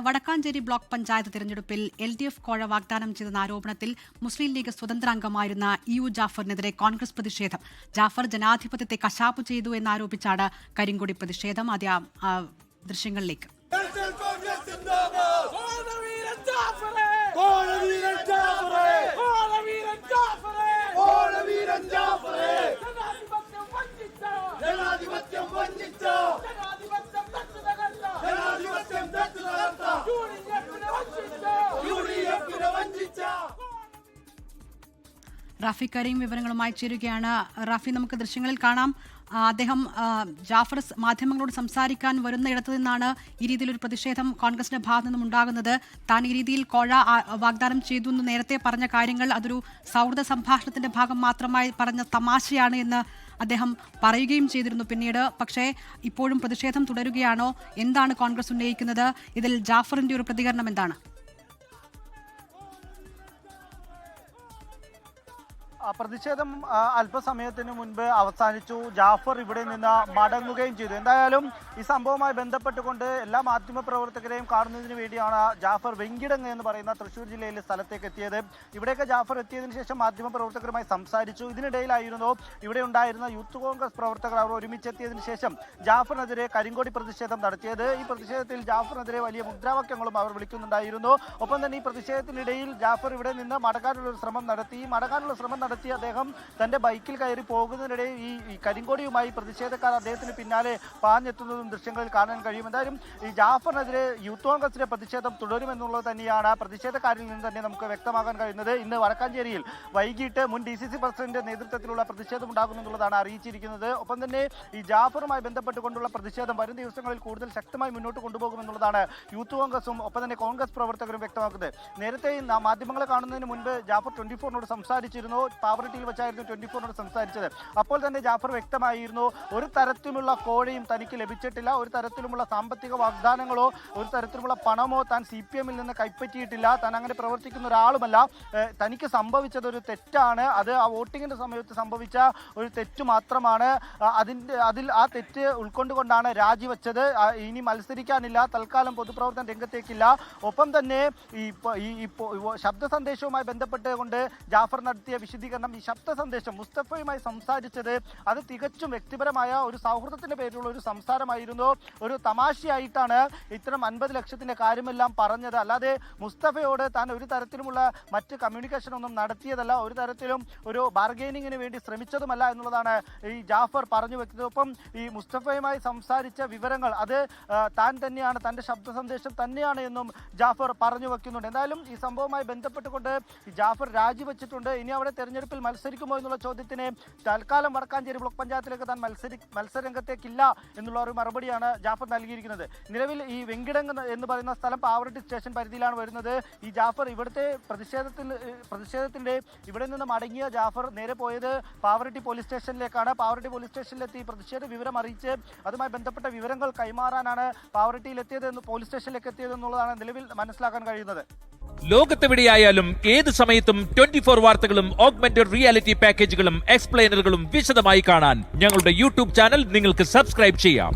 Vadakkanchery block panchayat തിരഞ്ഞെടുപ്പിൽ LDF കോഴ വാഗ്ദാനം ചെയ്തെന്ന ആരോപണത്തിൽ മുസ്ലിം ലീഗ് സ്വതന്ത്ര അംഗമായിരുന്ന EU ജാഫറിനെതിരെ കോൺഗ്രസ് പ്രതിഷേധം. ജാഫർ ജനാധിപത്യത്തെ കശാപ്പു ചെയ്തു എന്നാരോപിച്ചാണ് കരിങ്കൊടി പ്രതിഷേധം. ആദ്യ ദൃശ്യങ്ങളിലേക്ക്. റാഫി കരീം വിവരങ്ങളുമായി ചേരുകയാണ്. റാഫി, നമുക്ക് ദൃശ്യങ്ങളിൽ കാണാം അദ്ദേഹം ജാഫർ മാധ്യമങ്ങളോട് സംസാരിക്കാൻ വരുന്നയിടത്തു നിന്നാണ് ഈ രീതിയിലൊരു പ്രതിഷേധം കോൺഗ്രസിന്റെ ഭാഗത്തു നിന്നും ഉണ്ടാകുന്നത്. താൻ ഈ രീതിയിൽ കോഴ വാഗ്ദാനം ചെയ്തു എന്ന് നേരത്തെ പറഞ്ഞ കാര്യങ്ങൾ അതൊരു സൗഹൃദ സംഭാഷണത്തിന്റെ ഭാഗം മാത്രമായി പറഞ്ഞ തമാശയാണ് എന്ന് അദ്ദേഹം പറയുകയും ചെയ്തിരുന്നു പിന്നീട്. പക്ഷേ ഇപ്പോഴും പ്രതിഷേധം തുടരുകയാണോ? എന്താണ് കോൺഗ്രസ് ഉന്നയിക്കുന്നത്? ഇതിൽ ജാഫറിന്റെ ഒരു പ്രതികരണം എന്താണ്? പ്രതിഷേധം അല്പസമയത്തിന് മുൻപ് അവസാനിച്ചു. ജാഫർ ഇവിടെ നിന്ന് മടങ്ങുകയും ചെയ്തു. എന്തായാലും ഈ സംഭവവുമായി ബന്ധപ്പെട്ടുകൊണ്ട് എല്ലാ മാധ്യമ പ്രവർത്തകരെയും കാണുന്നതിന് വേണ്ടിയാണ് ജാഫർ വെങ്കിടങ്ങ് എന്ന് പറയുന്ന തൃശ്ശൂർ ജില്ലയിലെ സ്ഥലത്തേക്ക് എത്തിയത്. ഇവിടേക്ക് ജാഫർ എത്തിയതിനു ശേഷം മാധ്യമ പ്രവർത്തകരുമായി സംസാരിച്ചു. ഇതിനിടയിലായിരുന്നു ഇവിടെ ഉണ്ടായിരുന്ന യൂത്ത് കോൺഗ്രസ് പ്രവർത്തകർ അവർ ഒരുമിച്ചെത്തിയതിനു ശേഷം ജാഫറിനെതിരെ കരിങ്കൊടി പ്രതിഷേധം നടത്തിയത്. ഈ പ്രതിഷേധത്തിൽ ജാഫറിനെതിരെ വലിയ മുദ്രാവാക്യങ്ങളും അവർ വിളിക്കുന്നുണ്ടായിരുന്നു. ഒപ്പം തന്നെ ഈ പ്രതിഷേധത്തിനിടയിൽ ജാഫർ ഇവിടെ നിന്ന് മടങ്ങാനുള്ള ശ്രമം നടത്തി അദ്ദേഹം തന്റെ ബൈക്കിൽ കയറി പോകുന്നതിനിടെ ഈ കരിങ്കൊടിയുമായി പ്രതിഷേധക്കാർ അദ്ദേഹത്തിന് പിന്നാലെ പാഞ്ഞെത്തുന്നതും ദൃശ്യങ്ങളിൽ കാണാൻ കഴിയും. എന്തായാലും ഈ ജാഫറിനെതിരെ യൂത്ത് കോൺഗ്രസിന്റെ പ്രതിഷേധം തുടരുമെന്നുള്ളത് തന്നെയാണ് പ്രതിഷേധക്കാരിൽ നിന്ന് തന്നെ നമുക്ക് വ്യക്തമാക്കാൻ കഴിയുന്നത്. ഇന്ന് വടക്കാഞ്ചേരിയിൽ വൈകിട്ട് മുൻ DCC പ്രസിഡന്റ് നേതൃത്വത്തിലുള്ള പ്രതിഷേധം ഉണ്ടാകുമെന്നുള്ളതാണ് അറിയിച്ചിരിക്കുന്നത്. ഒപ്പം തന്നെ ഈ ജാഫറുമായി ബന്ധപ്പെട്ടുകൊണ്ടുള്ള പ്രതിഷേധം വരും ദിവസങ്ങളിൽ കൂടുതൽ ശക്തമായി മുന്നോട്ട് കൊണ്ടുപോകുമെന്നുള്ളതാണ് യൂത്ത് കോൺഗ്രസും ഒപ്പം തന്നെ കോൺഗ്രസ് പ്രവർത്തകരും വ്യക്തമാക്കുന്നത്. നേരത്തെ മാധ്യമങ്ങളെ കാണുന്നതിന് മുൻപ് ജാഫർ 24നോട് സംസാരിച്ചിരുന്നു. പാവറട്ടിയിൽ വെച്ചായിരുന്നു 24നോട് സംസാരിച്ചത്. അപ്പോൾ തന്നെ ജാഫർ വ്യക്തമായിരുന്നു, ഒരു തരത്തിലുള്ള കോഴയും തനിക്ക് ലഭിച്ചിട്ടില്ല, ഒരു തരത്തിലുമുള്ള സാമ്പത്തിക വാഗ്ദാനങ്ങളോ ഒരു തരത്തിലുമുള്ള പണമോ താൻ CPM നിന്ന് കൈപ്പറ്റിയിട്ടില്ല, താൻ അങ്ങനെ പ്രവർത്തിക്കുന്ന ഒരാളുമല്ല, തനിക്ക് സംഭവിച്ചത് ഒരു തെറ്റാണ്, അത് ആ വോട്ടിങ്ങിന്റെ സമയത്ത് സംഭവിച്ച ഒരു തെറ്റ് മാത്രമാണ്, അതിൽ ആ തെറ്റ് ഉൾക്കൊണ്ടുകൊണ്ടാണ് രാജിവെച്ചത്, ഇനി മത്സരിക്കാനില്ല, തൽക്കാലം പൊതുപ്രവർത്തന രംഗത്തേക്കില്ല. ഒപ്പം തന്നെ ഈ ശബ്ദ സന്ദേശവുമായി ബന്ധപ്പെട്ടുകൊണ്ട് ജാഫർ നടത്തിയ വിശദീകരണം, ഈ ശബ്ദ സന്ദേശം മുസ്തഫയുമായി സംസാരിച്ചത് അത് തികച്ചും വ്യക്തിപരമായ ഒരു സൗഹൃദത്തിന്റെ പേരിലുള്ള ഒരു സംസാരമായിരുന്നു, ഒരു തമാശയായിട്ടാണ് ഇത്തരം 50 ലക്ഷത്തിന്റെ കാര്യമെല്ലാം പറഞ്ഞത്. അല്ലാതെ മുസ്തഫയോട് താൻ ഒരു തരത്തിലുമുള്ള മറ്റ് കമ്മ്യൂണിക്കേഷൻ ഒന്നും നടത്തിയതല്ല, ഒരു തരത്തിലും ഒരു ബാർഗെയിനിങ്ങിന് വേണ്ടി ശ്രമിച്ചതുമല്ല എന്നുള്ളതാണ് ഈ ജാഫർ പറഞ്ഞു വെക്കുന്നത്. ഒപ്പം ഈ മുസ്തഫയുമായി സംസാരിച്ച വിവരങ്ങൾ അത് താൻ തന്നെയാണ്, തന്റെ ശബ്ദ സന്ദേശം തന്നെയാണ് എന്നും ജാഫർ പറഞ്ഞു വെക്കുന്നുണ്ട്. എന്തായാലും ഈ സംഭവവുമായി ബന്ധപ്പെട്ടുകൊണ്ട് ജാഫർ രാജിവെച്ചിട്ടുണ്ട്. ഇനി അവിടെ തെരഞ്ഞെടുപ്പിൽ മത്സരിക്കുമോ എന്നുള്ള ചോദ്യത്തിന് തൽക്കാലം വടക്കാഞ്ചേരി ബ്ലോക്ക് പഞ്ചായത്തിലേക്ക് താൻ മത്സരരംഗത്തേക്കില്ല എന്നുള്ള ഒരു മറുപടിയാണ് ജാഫർ നൽകിയിരിക്കുന്നത്. നിലവിൽ ഈ വെങ്കിടങ്ങ് എന്ന് പറയുന്ന സ്ഥലം പാവറട്ടി സ്റ്റേഷൻ പരിധിയിലാണ് വരുന്നത്. ഈ ജാഫർ ഇവിടുത്തെ പ്രതിഷേധത്തിന്റെ ഇവിടെ നിന്ന് മടങ്ങിയ ജാഫർ നേരെ പോയത് പാവറട്ടി പോലീസ് സ്റ്റേഷനിലേക്കാണ്. പാവറട്ടി പോലീസ് സ്റ്റേഷനിലെത്തി പ്രതിഷേധ വിവരം അറിയിച്ച് അതുമായി ബന്ധപ്പെട്ട വിവരങ്ങൾ കൈമാറാനാണ് പോലീസ് സ്റ്റേഷനിലേക്ക് എത്തിയത് എന്നുള്ളതാണ് നിലവിൽ മനസ്സിലാക്കാൻ കഴിയുന്നത്. ലോകത്തെവിടെയായാലും ഏത് സമയത്തും 24 വാർത്തകളും ഓഗ്മെന്റഡ് റിയാലിറ്റി പാക്കേജുകളും എക്സ്പ്ലെയിനറുകളും വിശദമായി കാണാൻ ഞങ്ങളുടെ YouTube ചാനൽ നിങ്ങൾക്ക് സബ്സ്ക്രൈബ് ചെയ്യാം.